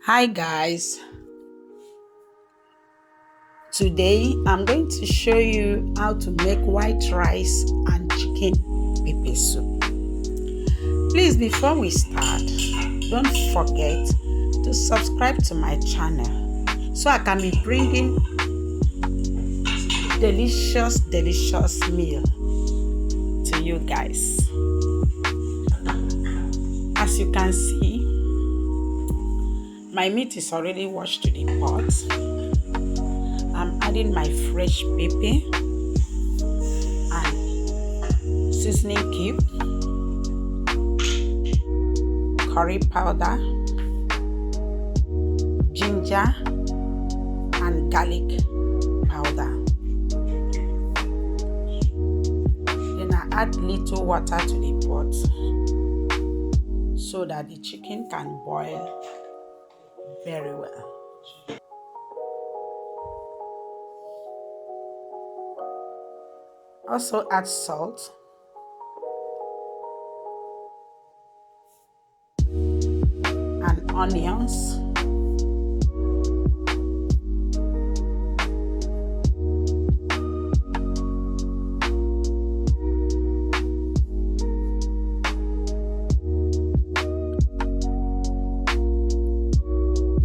Hi guys, today I'm going to show you how to make white rice and chicken pepper soup. Please, before we start, don't forget to subscribe to my channel so I can be bringing delicious meal to you guys. As you can see, my meat is already washed to the pot. I'm adding my fresh pepper and seasoning cube, curry powder, ginger and garlic powder. Then I add little water to the pot so that the chicken can boil very well. Also add salt and onions.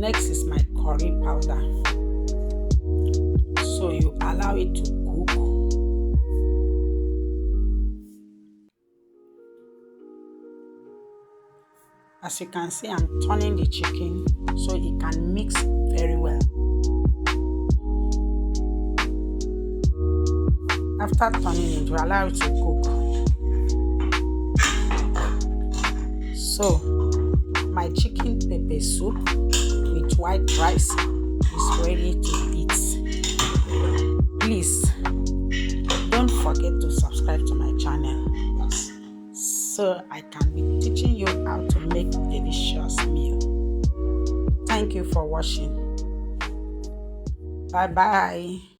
Next is my curry powder. So you allow it to cook. As you can see, I'm turning the chicken so it can mix very well. After turning it, you allow it to cook. So, my chicken pepper soup with white rice is ready to eat. Please, don't forget to subscribe to my channel so I can be teaching you how to make delicious meal. Thank you for watching. Bye bye.